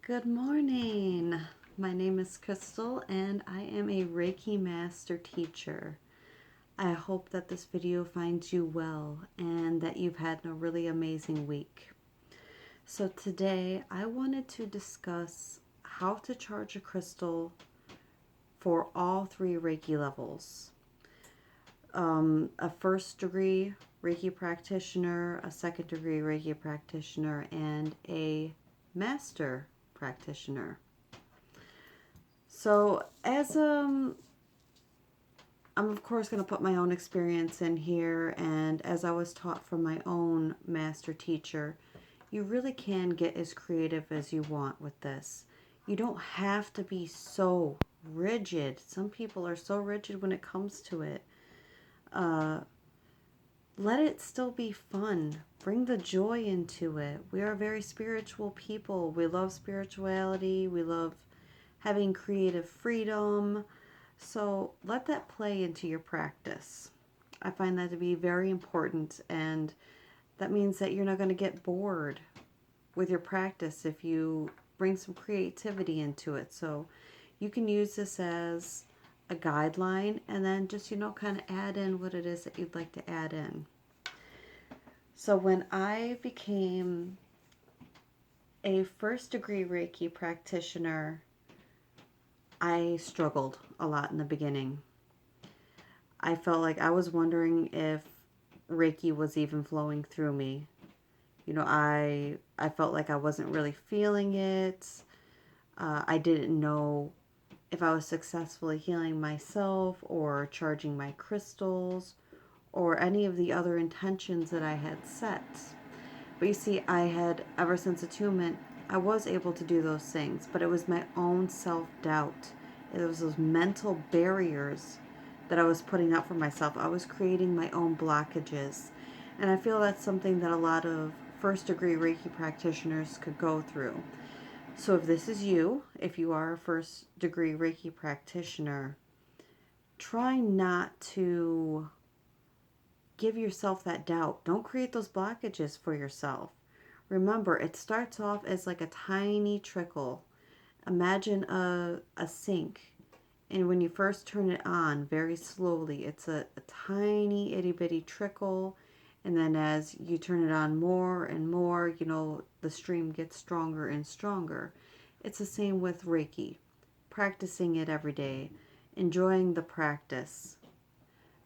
Good morning. My name is Crystal and I am a Reiki Master Teacher. I hope that this video finds you well and that you've had a really amazing week. So today I wanted to discuss how to charge a crystal for all three Reiki levels. A first degree Reiki practitioner, a second degree Reiki practitioner, and a master practitioner. So I'm of course going to put my own experience in here, and as I was taught from my own master teacher, you really can get as creative as you want with this. You don't have to be so rigid. Some people are so rigid when it comes to it. Let it still be fun. Bring the joy into it. We are very spiritual people. We love spirituality. We love having creative freedom. So let that play into your practice. I find that to be very important, and that means that you're not going to get bored with your practice if you bring some creativity into it. So you can use this as a guideline and then just, kind of add in what it is that you'd like to add in. So when I became a first degree Reiki practitioner, I struggled a lot in the beginning. I felt like I was wondering if Reiki was even flowing through me. I felt like I wasn't really feeling it. I didn't know if I was successfully healing myself or charging my crystals or any of the other intentions that I had set. But you see, I had, ever since attunement, I was able to do those things, but it was my own self-doubt. It was those mental barriers that I was putting up for myself. I was creating my own blockages. And I feel that's something that a lot of first degree Reiki practitioners could go through. So if this is you, if you are a first degree Reiki practitioner, try not to give yourself that doubt. Don't create those blockages for yourself. Remember, it starts off as like a tiny trickle. Imagine a sink, and when you first turn it on very slowly, it's a tiny itty bitty trickle, and then as you turn it on more and more, the stream gets stronger and stronger. It's the same with Reiki. Practicing it every day, enjoying the practice.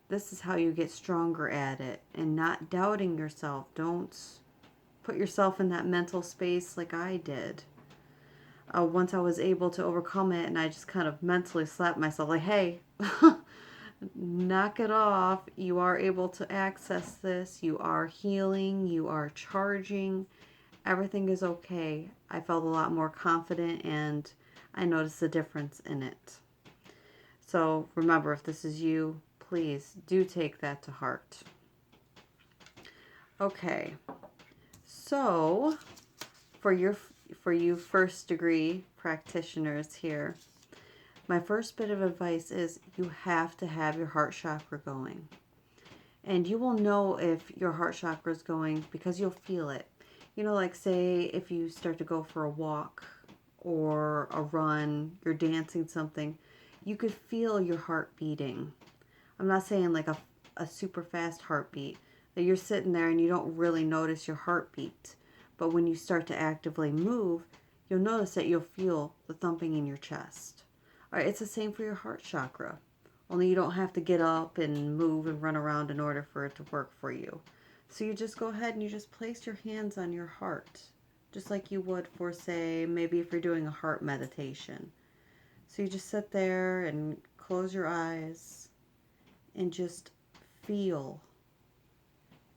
This is how you get stronger at it, and not doubting yourself. Don't put yourself in that mental space like I did. Once I was able to overcome it, and I just kind of mentally slapped myself like, hey, knock it off. You are able to access this. You are healing. You are charging. Everything is okay. I felt a lot more confident, and I noticed the difference in it. So remember, if this is you, please do take that to heart. Okay, so for you first degree practitioners here, my first bit of advice is you have to have your heart chakra going. And you will know if your heart chakra is going because you'll feel it. Like say if you start to go for a walk or a run, you're dancing something, you could feel your heart beating. I'm not saying like a super fast heartbeat, that you're sitting there and you don't really notice your heartbeat. But when you start to actively move, you'll notice that you'll feel the thumping in your chest. All right, it's the same for your heart chakra. Only you don't have to get up and move and run around in order for it to work for you. So you just go ahead and you just place your hands on your heart, just like you would for, say, maybe if you're doing a heart meditation. So you just sit there and close your eyes and just feel.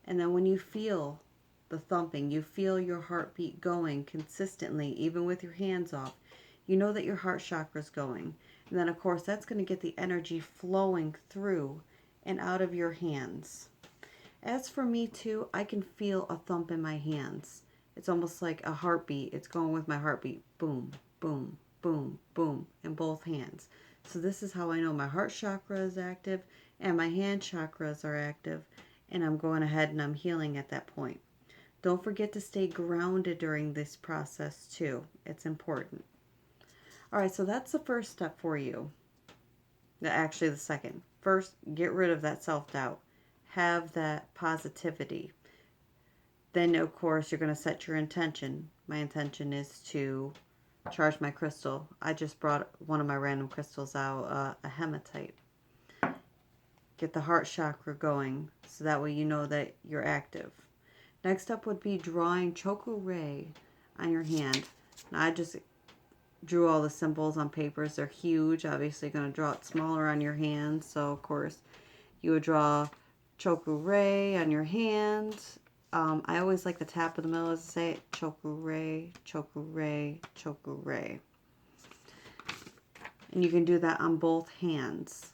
And then when you feel the thumping, you feel your heartbeat going consistently, even with your hands off, you know that your heart chakra is going. And then, of course, that's going to get the energy flowing through and out of your hands. As for me, too, I can feel a thump in my hands. It's almost like a heartbeat. It's going with my heartbeat. Boom, boom, boom, boom, in both hands. So this is how I know my heart chakra is active and my hand chakras are active, and I'm going ahead and I'm healing at that point. Don't forget to stay grounded during this process too. It's important. All right, so that's the first step for you. Actually, the second. First, get rid of that self-doubt. Have that positivity. Then, of course, you're going to set your intention. My intention is to charge my crystal. I just brought one of my random crystals out, a hematite. Get the heart chakra going so that way you know that you're active. Next up would be drawing chakra on your hand. Now, I just drew all the symbols on papers. They're huge. Obviously, you're going to draw it smaller on your hand. So, of course, you would draw chakra on your hand. I always like the tap of the middle as I say it. Chakra, chakra, chakra. And you can do that on both hands.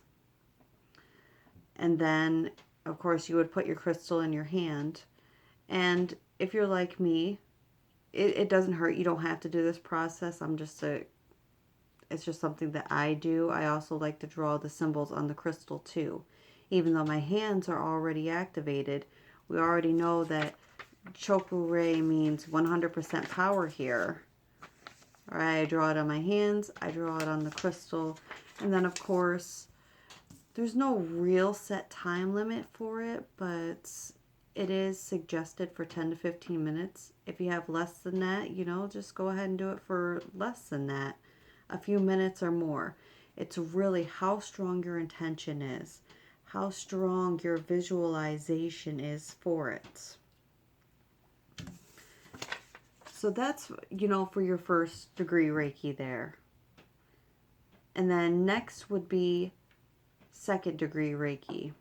And then, of course, you would put your crystal in your hand. And if you're like me, it doesn't hurt. You don't have to do this process. It's just something that I do. I also like to draw the symbols on the crystal too. Even though my hands are already activated, we already know that chakra means 100% power here. All right, I draw it on my hands. I draw it on the crystal. And then, of course, there's no real set time limit for it, but it is suggested for 10 to 15 minutes. If you have less than that, just go ahead and do it for less than that. A few minutes or more. It's really how strong your intention is, how strong your visualization is for it. So that's, for your first degree Reiki there. And then next would be second degree Reiki.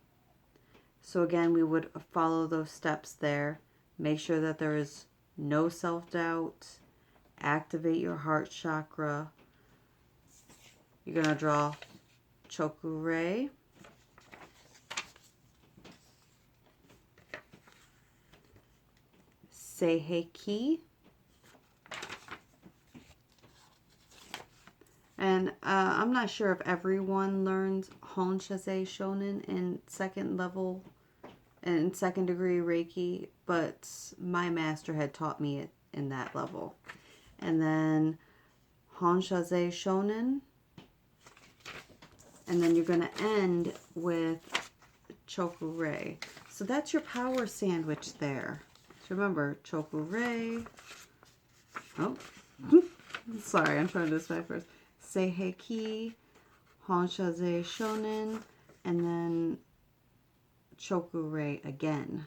So again, we would follow those steps there. Make sure that there is no self-doubt. Activate your heart chakra. You're going to draw chakra. Seiheki. And I'm not sure if everyone learns Honshaze Shonin in second degree Reiki, but my master had taught me it in that level. And then Honshaze Shonin. And then you're going to end with chakra. So that's your power sandwich there. So remember, chakra. Oh, sorry, I'm trying to do this right first. Seiheki, Honshaze Shonin, and then chakra again.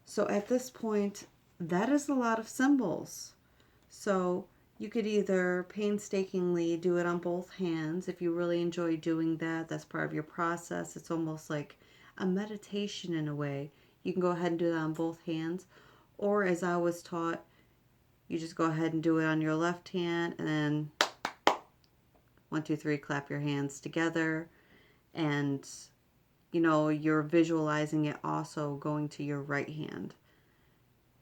So at this point, that is a lot of symbols. So you could either painstakingly do it on both hands. If you really enjoy doing that, that's part of your process. It's almost like a meditation in a way. You can go ahead and do that on both hands. Or as I was taught, you just go ahead and do it on your left hand and then 1, 2, 3, clap your hands together. And, you're visualizing it also going to your right hand.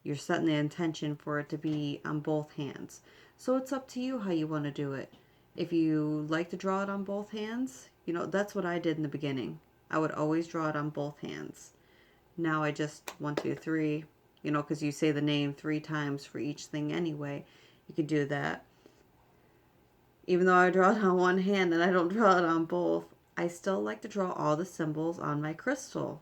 You're setting the intention for it to be on both hands. So it's up to you how you want to do it. If you like to draw it on both hands, that's what I did in the beginning. I would always draw it on both hands. Now I just 1, 2, 3, because you say the name 3 times for each thing anyway. You could do that. Even though I draw it on one hand and I don't draw it on both, I still like to draw all the symbols on my crystal.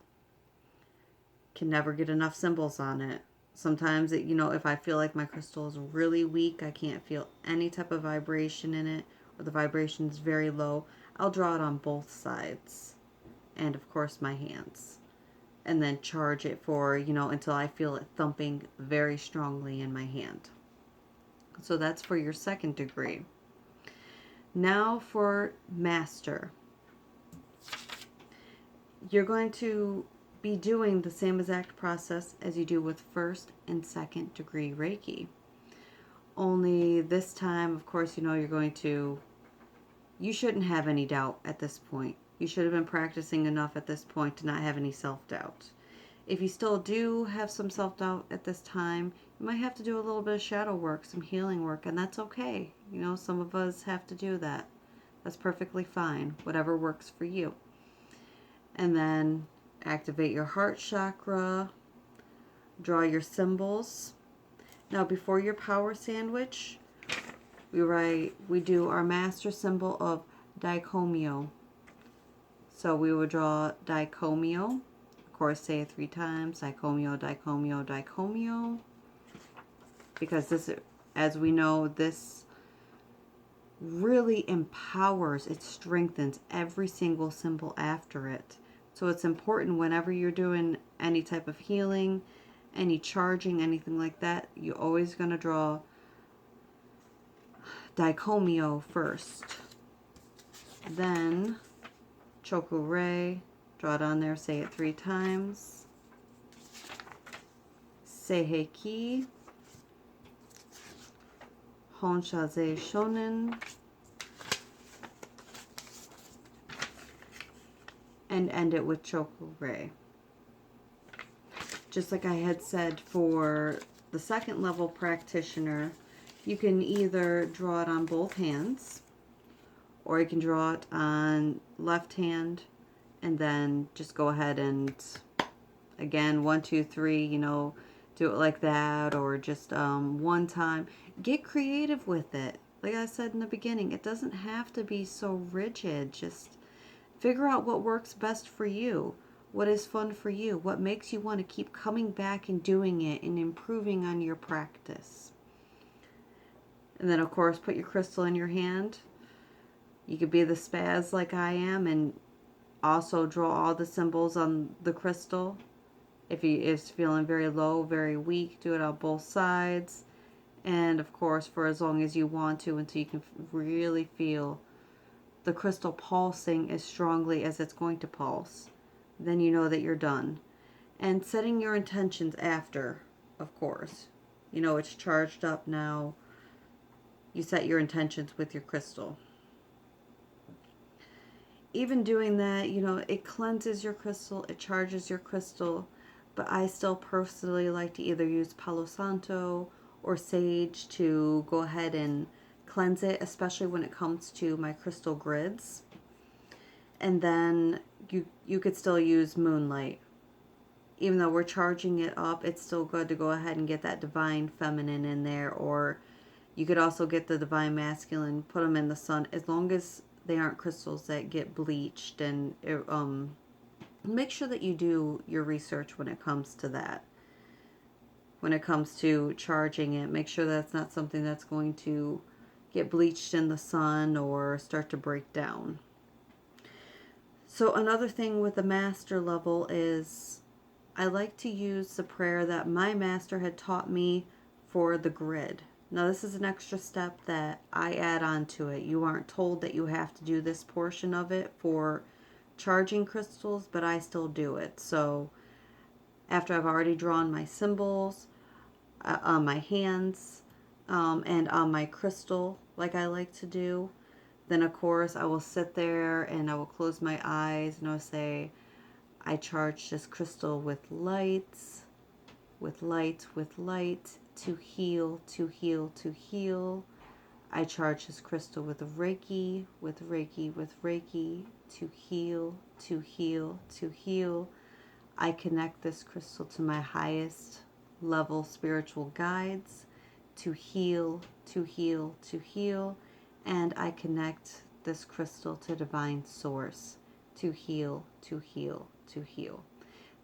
Can never get enough symbols on it. Sometimes, if I feel like my crystal is really weak, I can't feel any type of vibration in it, or the vibration is very low, I'll draw it on both sides. And, of course, my hands. And then charge it for, until I feel it thumping very strongly in my hand. So that's for your second degree. Now for master. You're going to be doing the same exact process as you do with first and second degree Reiki. Only this time, of course, you shouldn't have any doubt at this point. You should have been practicing enough at this point to not have any self-doubt. If you still do have some self-doubt at this time, you might have to do a little bit of shadow work, some healing work, and that's okay. Some of us have to do that. That's perfectly fine, whatever works for you. And then activate your heart chakra. draw your symbols. Now before your power sandwich, we do our master symbol of dicomio. So we will draw dicomio. Of course, say it 3 times. Dicomio, dicomio, dicomio. Because this, as we know, this really empowers, it strengthens every single symbol after it. So it's important whenever you're doing any type of healing, any charging, anything like that, you're always going to draw dicomio first. Then chokure, draw it on there, say it 3 times. Seiheki, Honshaze Shonen, and end it with chokure. Just like I had said for the second level practitioner, you can either draw it on both hands, or you can draw it on left hand and then just go ahead and, again, 1, 2, 3, you know, do it like that, or just one time. Get creative with it. Like I said in the beginning, it doesn't have to be so rigid. Just figure out what works best for you, what is fun for you, what makes you want to keep coming back and doing it and improving on your practice. And then, of course, put your crystal in your hand. You could be the spaz like I am and also draw all the symbols on the crystal. If he is feeling very low, very weak, do it on both sides. And, of course, for as long as you want to, until you can really feel the crystal pulsing as strongly as it's going to pulse. Then you know that you're done. And setting your intentions after, of course. You know it's charged up now. You set your intentions with your crystal. Even doing that, you know, it cleanses your crystal, it charges your crystal. But I still personally like to either use Palo Santo or sage to go ahead and cleanse it, especially when it comes to my crystal grids. And then you could still use moonlight. Even though we're charging it up, it's still good to go ahead and get that divine feminine in there. Or you could also get the divine masculine, put them in the sun, as long as they aren't crystals that get bleached. And make sure that you do your research when it comes to that. When it comes to charging it, make sure that's not something that's going to get bleached in the sun or start to break down. So another thing with the master level is I like to use the prayer that my master had taught me for the grid. Now this is an extra step that I add on to it. You aren't told that you have to do this portion of it for charging crystals, but I still do it. So after I've already drawn my symbols on my hands and on my crystal, like I like to do, then of course I will sit there and I will close my eyes and I'll say, I charge this crystal with lights, with light, with light, to heal, to heal, to heal. I charge this crystal with Reiki, with Reiki, with Reiki, to heal, to heal, to heal. I connect this crystal to my highest level spiritual guides, to heal, to heal, to heal. And I connect this crystal to divine source, to heal, to heal, to heal.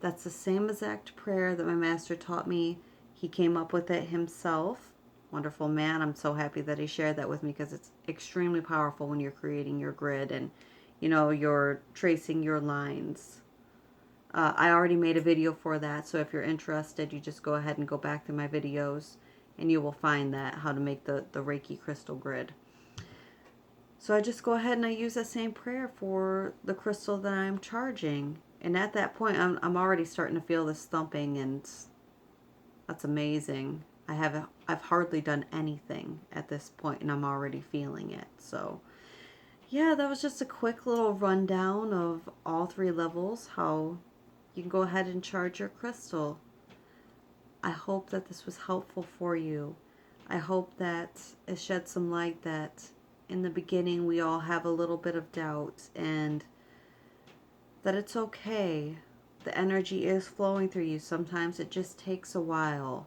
That's the same exact prayer that my master taught me. He came up with it himself. Wonderful man. I'm so happy that he shared that with me because it's extremely powerful when you're creating your grid and, you know, you're tracing your lines. I already made a video for that, so if you're interested, you just go ahead and go back to my videos and you will find that, how to make the Reiki crystal grid. So I just go ahead and I use that same prayer for the crystal that I'm charging. And at that point, I'm already starting to feel this thumping, and that's amazing. I've hardly done anything at this point, and I'm already feeling it. So yeah, that was just a quick little rundown of all 3 levels, how you can go ahead and charge your crystal. I hope that this was helpful for you. I hope that it shed some light that in the beginning we all have a little bit of doubt, and that it's okay. The energy is flowing through you. Sometimes it just takes a while.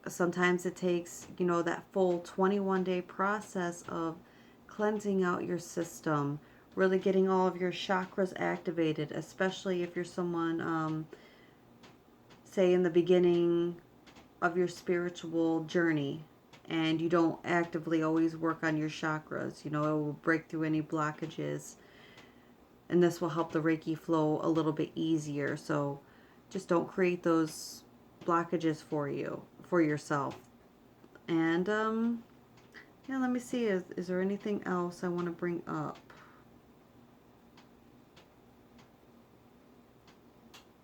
Sometimes it takes, that full 21-day process of cleansing out your system, really getting all of your chakras activated, especially if you're someone, say, in the beginning of your spiritual journey and you don't actively always work on your chakras. It will break through any blockages, and this will help the Reiki flow a little bit easier. So just don't create those blockages for yourself. And yeah, let me see, is there anything else I want to bring up?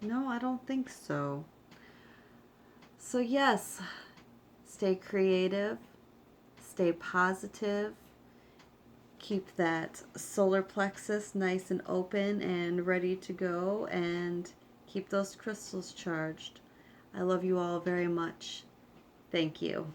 No, I don't think so. So yes, stay creative, stay positive, keep that solar plexus nice and open and ready to go, and keep those crystals charged. I love you all very much. Thank you.